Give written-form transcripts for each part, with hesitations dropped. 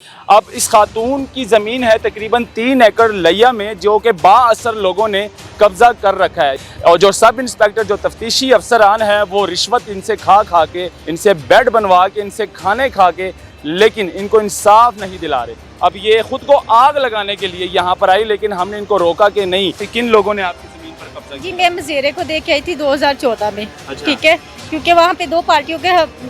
अब इस खातून की ज़मीन है तकरीबन 3 एकड़ लैया में, जो कि बाअसर लोगों ने कब्ज़ा कर रखा है। और जो सब इंस्पेक्टर, जो तफ्तीशी अफसरान हैं, वो रिश्वत इनसे खा के, इनसे बेड बनवा के, इनसे खाने खा के, लेकिन इनको इंसाफ नहीं दिला रहे। अब ये ख़ुद को आग लगाने के लिए यहाँ पर आई, लेकिन हमने इनको रोका कि नहीं। किन लोगों ने आपकी ज़मीन पर कब्जा किया? जी, मैं मज़ेरे को देख के आई थी 2014 में। अच्छा। ठीक है, क्योंकि वहाँ पे दो पार्टियों के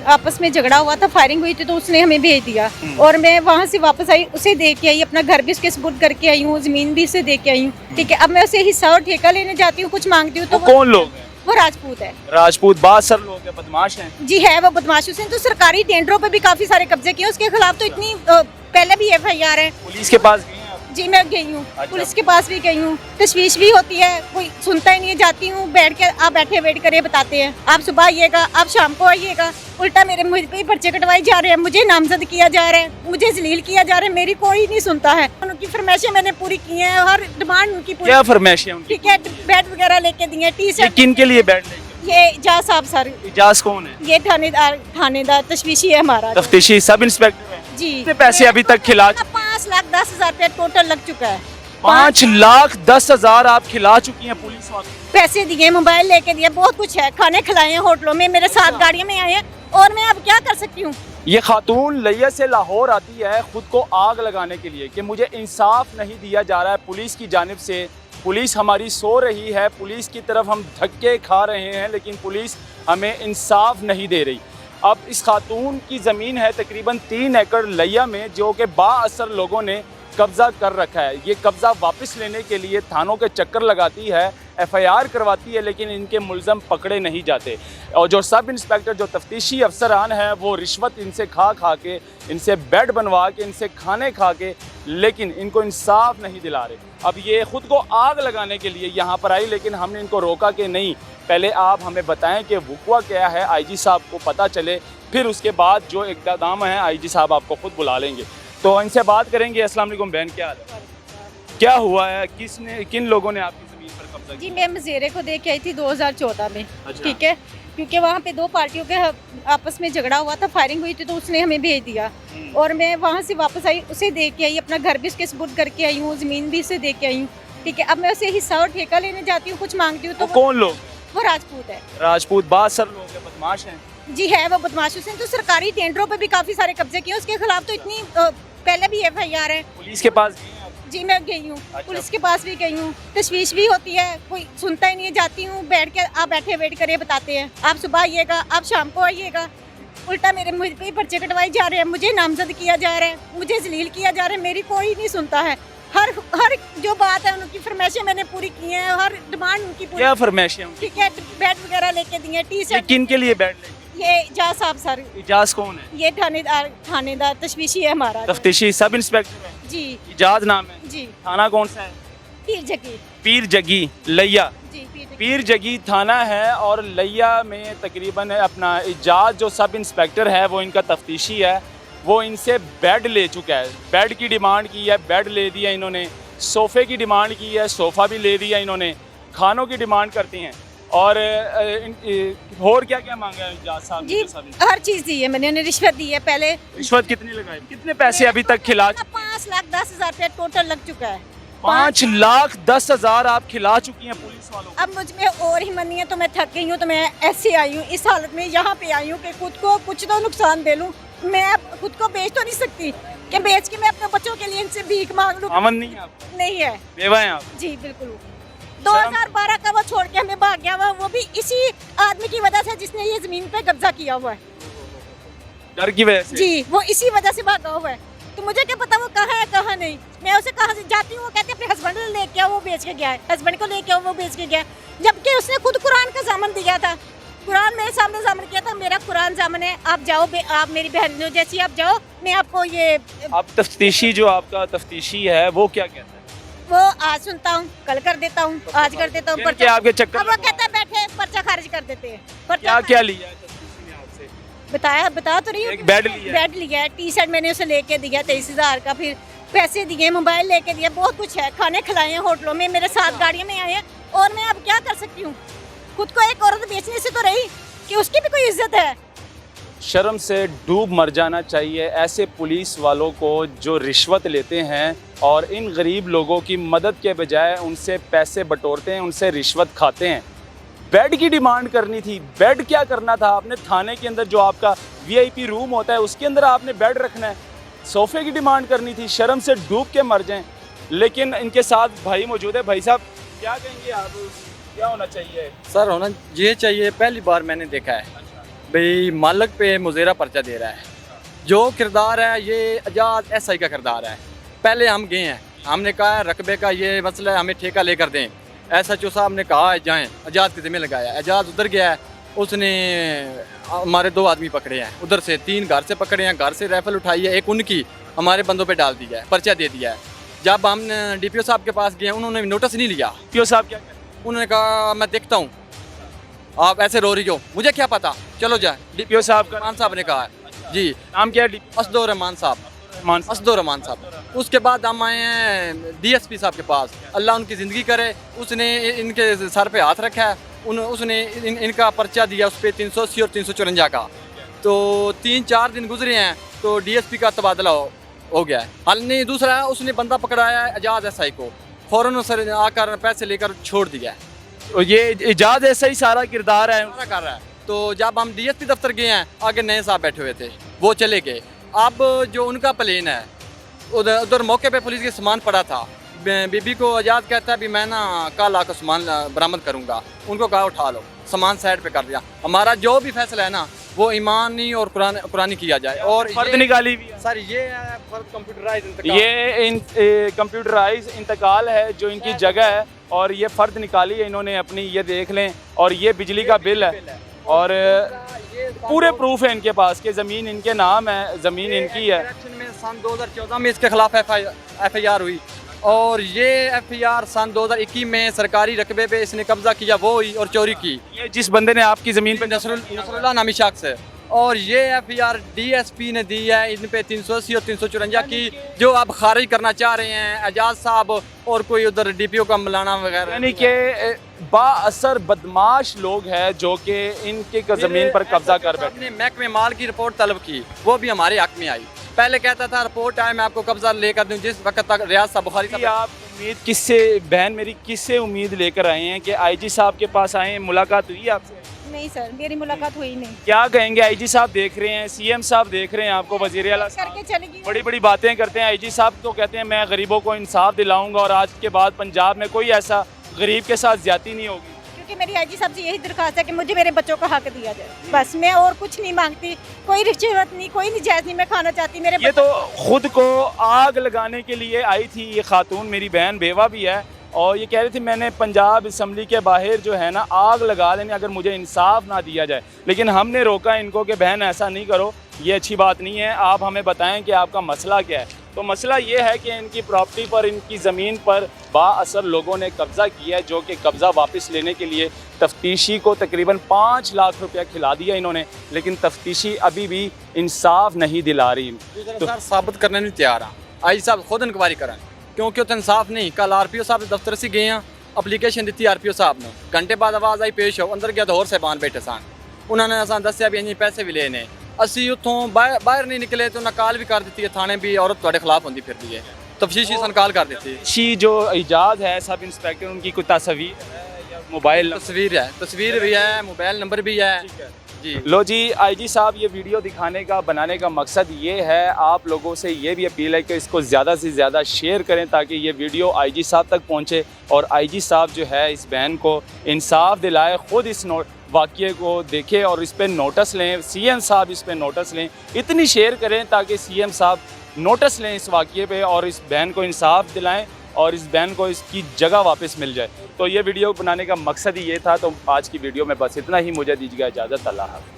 आपस में झगड़ा हुआ था, फायरिंग हुई थी, तो उसने हमें भेज दिया और मैं वहाँ से वापस आई, उसे देख के आई, अपना घर भी उसके सुपुर्द करके आई हूँ, ज़मीन भी उसे देख के आई हूँ। ठीक है, अब मैं उसे हिस्सा और ठेका लेने जाती हूँ, कुछ मांगती हूँ तो कौन लोग हैं? वो राजपूत है। राजपूत बाअसर लोग हैं, बदमाश हैं। जी है, वो बदमाश। उसने तो सरकारी टेंडरों पे भी काफ़ी सारे कब्जे किए, उसके खिलाफ तो इतनी पहले भी FIR है। पुलिस के पास गए हैं आप? जी, मैं गई हूँ। अच्छा। पुलिस के पास भी गई हूँ, तशवीश भी होती है, कोई सुनता ही नहीं है। जाती हूँ, बैठ के आप बैठे वेट करिए, बताते हैं आप सुबह आइएगा, आप शाम को आइएगा। उल्टा मेरे मुझ पे ही पर्चे कटवाए जा रहे हैं, मुझे नामजद किया जा रहा है, मुझे जलील किया जा रहा है, मेरी कोई नहीं सुनता है। उनकी फरमाइशें मैंने पूरी की हैं, हर डिमांड उनकी पूरी। क्या फरमाइशें उनकी? ठीक है, बेड वगैरह लेके दिए, टी ये शर्ट। किन के लिए बैठ लेंगे? ये इजाज साहब सर, इजाज कौन है? ये थानेदार तशवीशी है हमारा। तफ्तीशी सब इंस्पेक्टर है। जी, कितने पैसे अभी तक खिला? 5,10,000 रुपया टोटल लग चुका है। 5,10,000 आप खिला चुकी हैं पुलिस वालों को। पैसे दिए, मोबाइल लेके दिए, बहुत कुछ है, खाने खिलाए हैं होटलों में, मेरे साथ गाड़ियों में आए हैं, और मैं अब क्या कर सकती हूँ। ये खातून लैया से लाहौर आती है खुद को आग लगाने के लिए कि मुझे इंसाफ नहीं दिया जा रहा है पुलिस की जानिब से। पुलिस हमारी सो रही है, पुलिस की तरफ हम धक्के खा रहे हैं, लेकिन पुलिस हमें इंसाफ नहीं दे रही। अब इस खातून की ज़मीन है तकरीबन 3 एकड़ लैया में, जो कि बाअसर लोगों ने कब्ज़ा कर रखा है। ये कब्ज़ा वापस लेने के लिए थानों के चक्कर लगाती है, FIR करवाती है, लेकिन इनके मुलज़म पकड़े नहीं जाते। और जो सब इंस्पेक्टर, जो तफ्तीशी अफसरान हैं, वो रिश्वत इनसे खा के, इनसे बेड बनवा के, इनसे खाने खा के, लेकिन इनको इंसाफ नहीं दिला रहे। अब ये ख़ुद को आग लगाने के लिए यहाँ पर आई, लेकिन हमने इनको रोका कि नहीं, पहले आप हमें बताएं कि वक़्वा क्या है, IG साहब को पता चले, फिर उसके बाद जो इक़दाम है IG साहब आपको ख़ुद बुला लेंगे। तो इनसे बात करेंगे। अस्सलाम वालेकुम बहन, क्या हाल है? क्या हुआ है? किन लोगों ने आपकी ज़मीन पर कब्जा जी, किया? मैं मज़ेरे को देख के आई थी 2014 में। अच्छा। ठीक है, क्योंकि वहाँ पे दो पार्टियों के आपस में झगड़ा हुआ था, फायरिंग हुई थी, तो उसने हमें भेज दिया और मैं वहाँ से वापस आई, उसे देख के आई, अपना घर भी उसके सुपुर्द करके आई हूँ, ज़मीन भी उसे देख के आई हूँ। ठीक है, अब मैं उसे हिस्सा और ठेका लेने जाती हूँ, कुछ मांगती हूँ तो कौन लोग? वो राजपूत है। राजपूत बाअसर लोग हैं, बदमाश हैं। जी है, वो बदमाश। उसने तो सरकारी टेंडरों पे भी काफ़ी सारे कब्जे किए, उसके खिलाफ तो इतनी पहले भी FIR है। पुलिस के पास गए हैं आप? जी, मैं गई हूँ। अच्छा। पुलिस के पास भी गई हूँ, तशवीश भी होती है, कोई सुनता ही नहीं है। जाती हूँ, बैठ के आप बैठे वेट करिए, बताते हैं आप सुबह आइएगा, आप शाम को आइएगा। उल्टा मेरे मुझ पे ही पर्चे कटवाए जा रहे हैं, मुझे नामजद किया जा रहा है, मुझे जलील किया जा रहा है, मेरी कोई नहीं सुनता है। हर जो बात है, उनकी फरमाइशें मैंने पूरी की हैं, हर डिमांड उनकी पूरी। क्या फरमाइशें उनकी? ठीक है, बेड वगैरह लेके दिए, टी ये शर्ट। किन के लिए बैठ लेंगे? ये इजाज साहब सर, इजाज कौन है? ये थानेदार तशवीशी है हमारा। तफ्तीशी सब इंस्पेक्टर है। जी इजाज नाम है। जी, थाना कौन सा है? पीर जगी। पीर जगी लैया। जी, पीर जगी। पीर जगी थाना है, और लैया में तकरीबन अपना इजाज जो सब इंस्पेक्टर है, वो इनका तफ्तीशी है, वो इनसे बेड ले चुका है। बेड की डिमांड की है, बेड ले दिया इन्होंने। सोफ़े की डिमांड की है, सोफ़ा भी ले दिया इन्होंने। खानों की डिमांड करती हैं, और क्या क्या मांगा है इजाज साहब ने? जी, जो सब हर चीज़ दी है मैंने, उन्हें रिश्वत दी है पहले। रिश्वत कितनी लगाई? कितने पैसे अभी तक खिला? 5,10,000 रुपया टोटल लग चुका है। 5,10,000 आप खिला चुकी हैं पुलिस वालों को। अब मुझ में और हिम्मत नहीं है, तो मैं थक गई हूँ, तो मैं ऐसे आई हूँ, इस हालत में यहाँ पे आई हूँ कि खुद को कुछ तो नुकसान दे लूँ। मैं अब खुद को बेच तो नहीं सकती कि बेच के मैं अपने बच्चों के लिए इनसे भीख मांग लूँ। अमन नहीं है आप? नहीं है। बेवा हैं आप? जी बिल्कुल। 2012 का वो छोड़ के हमें भाग गया हुआ, वो भी इसी आदमी की वजह से जिसने ये जमीन पे कब्जा किया हुआ है। डर की वजह से? जी, वो इसी वजह से भागा हुआ है। तो मुझे क्या पता वो कहाँ है कहाँ नहीं। मैं उसे कहाँ से जाती हूँ, वो कहते अपने हस्बैंड को लेके आओ, वो बेच के गया है, हस्बैंड को लेके आओ, वो बेच के गया है। जबकि उसने खुद कुरान का जामन दिया था, कुरान मेरे सामने जामन किया था, मेरा कुरान जामन है, आप जाओ, आप मेरी बहन जैसी आप जाओ, मैं आपको ये। अब तफ्तीशी जो आपका तफ्तीशी है, वो क्या कहता है? वो आज सुनता हूँ, कल कर देता हूँ, आज कर देता हूँ, क्या आपके चक्कर? अब वो कहता है बैठे पर्चा खारिज कर देते हैं। क्या क्या लिया है तफ्तीशी ने आपसे? बता तो रही हूँ। एक बेड लिया है। बेड लिया है, टी शर्ट मैंने उसे लेके दिया 23,000 का, फिर पैसे दिए, मोबाइल लेके दिया, बहुत कुछ है, खाने खिलाए हैं होटलों में, मेरे साथ गाड़ियों में आए हैं, और मैं अब क्या कर सकती हूँ। खुद को एक औरत बेचने से तो रही कि उसकी भी कोई इज्जत है। शर्म से डूब मर जाना चाहिए ऐसे पुलिस वालों को जो रिश्वत लेते हैं और इन गरीब लोगों की मदद के बजाय उनसे पैसे बटोरते हैं, उनसे रिश्वत खाते हैं। बेड की डिमांड करनी थी, बेड क्या करना था आपने? थाने के अंदर जो आपका वीआईपी रूम होता है उसके अंदर आपने बेड रखना है, सोफ़े की डिमांड करनी थी। शर्म से डूब के मर जाएं। लेकिन इनके साथ भाई मौजूद है। भाई साहब क्या कहेंगे आप, क्या होना चाहिए? सर होना ये चाहिए, पहली बार मैंने देखा है भाई मालिक पे मुज़ेरा पर्चा दे रहा है। जो किरदार है ये एजाज एसआई का किरदार है। पहले हम गए हैं, हमने कहा है रकबे का ये मसला है, हमें ठेका लेकर दें। एसएचओ साहब ने कहा है जाएं, एजाज के ज़िम्मे लगाया। एजाज उधर गया है, उसने हमारे 2 आदमी पकड़े हैं, उधर से 3 घर से पकड़े हैं, घर से राइफल उठाई है, एक उनकी हमारे बंदों पे डाल दिया है, पर्चा दे दिया है। जब हम डीपीओ साहब के पास गए उन्होंने नोटिस नहीं लिया। डीपीओ साहब क्या कहें? उन्होंने कहा मैं देखता हूँ, आप ऐसे रो रही हो, मुझे क्या पता, चलो जाए। डीपीओ साहब का रहमान साहब ने कहा है जी, नाम क्या है? असदुर रहमान साहब, असदुर रहमान साहब। उसके बाद हम आए हैं डीएसपी साहब के पास, अल्लाह उनकी ज़िंदगी करे। उसने इनके सर पे हाथ रखा है, उसने इनका पर्चा दिया उस पर 380 और 354 का। तो 3-4 दिन गुजरे हैं तो डीएसपी का तबादला हो गया है। हाल नहीं, दूसरा उसने बंदा पकड़ाया है एजाज एसआई को, फ़ौरन उसने आकर पैसे लेकर छोड़ दिया है। और ये एजाज ऐसा ही सारा किरदार है। सारा कर रहा है। तो जब हम डीएसपी दफ्तर गए हैं, आगे नए साहब बैठे हुए थे, वो चले गए। अब जो उनका प्लेन है उधर मौके पे पुलिस के सामान पड़ा था। बीबी को आज़ाद कहता है भी मैं ना कल आकर सामान बरामद करूँगा। उनको कहा उठा लो, सामान साइड पे कर दिया। हमारा जो भी फैसला है ना वो ईमानी और कुरानी किया जाए। और फर्द निकाली भी है। सर ये फर्द कंप्यूटराइज ये कंप्यूटराइज इंतकाल है जो इनकी जगह है, और ये फ़र्द निकाली है इन्होंने अपनी, ये देख लें। और ये बिजली का बिल है और पूरे प्रूफ है इनके पास कि ज़मीन इनके नाम है, ज़मीन इनकी है। में सन 2014 में इसके खिलाफ एफआईआर हुई, और ये एफआईआर सन 2021 में सरकारी रकबे पे इसने कब्जा किया वो हुई और चोरी की। ये जिस बंदे ने आपकी ज़मीन पे नसरुल्लाह नामी शख्स है। और ये एफआईआर डीएसपी ने दी है इन पे 380 और 354 की, जो अब खारिज करना चाह रहे हैं एजाज साहब और कोई उधर डीपीओ का मलाना वगैरह। यानी कि बाअसर बदमाश लोग हैं जो कि इनके ज़मीन पर कब्जा कर बैठे। अपने महकमे माल की रिपोर्ट तलब की, वो भी हमारे हक में आई। पहले कहता था रिपोर्ट आए मैं आपको कब्जा लेकर दूं, जिस वक्त तक रियाज साहब बुखारी साहब। आप उम्मीद किससे, बहन मेरी किससे उम्मीद लेकर आए हैं कि आईजी साहब के पास आए हैं? मुलाकात हुई आपसे? नहीं सर, मेरी मुलाकात हुई नहीं। क्या कहेंगे? आईजी साहब देख रहे हैं, सीएम साहब देख रहे हैं आपको, वज़ीर आला करके चलेगी। बड़ी बड़ी बातें करते हैं। आईजी साहब तो कहते हैं मैं गरीबों को इंसाफ दिलाऊंगा और आज के बाद पंजाब में कोई ऐसा गरीब के साथ ज्यादती नहीं होगी। क्योंकि मेरी आईजी साहब से यही दरख्वास्त है कि मुझे मेरे बच्चों का हक दिया जाए, बस। मैं और कुछ नहीं मांगती, कोई रिश्वत नहीं, कोई नजायज़ नहीं मैं खाना चाहती। मेरे ये तो खुद को आग लगाने के लिए आई थी ये खातून, मेरी बहन बेवा भी है, और ये कह रही थी मैंने पंजाब असम्बली के बाहर जो है ना आग लगा लेनी अगर मुझे इंसाफ ना दिया जाए। लेकिन हमने रोका इनको कि बहन ऐसा नहीं करो, ये अच्छी बात नहीं है, आप हमें बताएं कि आपका मसला क्या है। तो मसला ये है कि इनकी प्रॉपर्टी पर, इनकी ज़मीन पर बाअसर लोगों ने कब्ज़ा किया है, जो कि कब्ज़ा वापस लेने के लिए तफ्तीशी को तकरीबन 5 लाख रुपया खिला दिया इन्होंने, लेकिन तफ्तीशी अभी भी इंसाफ नहीं दिला रही। तो सर साबित करने नहीं तैयार है, आई साहब खुद इंक्वायरी करें, क्योंकि उतना इंसाफ नहीं। कल आरपीओ साहब दफ्तर से गए हैं, अप्लीकेशन दी थी आरपीओ साहब ने, घंटे बाद आवाज़ आई पेश हो, अंदर गया तो होर साहबान बैठे सन, उन्होंने असा दसिया भी इंज पैसे भी लेने। असी उतों बाहर नहीं निकले तो नकाल भी कर दी है, थाने भी औरत ਤੁਹਾਡੇ खिलाफ होंगी फिर दी है, तफ्तीशी संकाल कर दी थी। जो इजाज़ है सब इंस्पेक्टर, उनकी कोई तस्वीर है या मोबाइल तस्वीर है, तस्वीर भी है, मोबाइल नंबर भी है जी। लो जी, आईजी साहब ये वीडियो दिखाने का, बनाने का मकसद ये है, आप लोगों से ये भी अपील है कि इसको ज़्यादा से ज़्यादा शेयर करें ताकि ये वीडियो आईजी साहब तक पहुँचे और आईजी साहब जो है इस बहन को इंसाफ दिलाए, ख़ुद इस वाक़ये को देखें और इस पर नोटिस लें, सीएम साहब इस पर नोटिस लें, इतनी शेयर करें ताकि सीएम साहब नोटिस लें इस वाक़ये पे और इस बहन को इंसाफ दिलाएं और इस बहन को इसकी जगह वापस मिल जाए। तो ये वीडियो बनाने का मकसद ही ये था। तो आज की वीडियो में बस इतना ही, मुझे दीजिएगा इजाज़त, अल्लाह हाफ़िज़।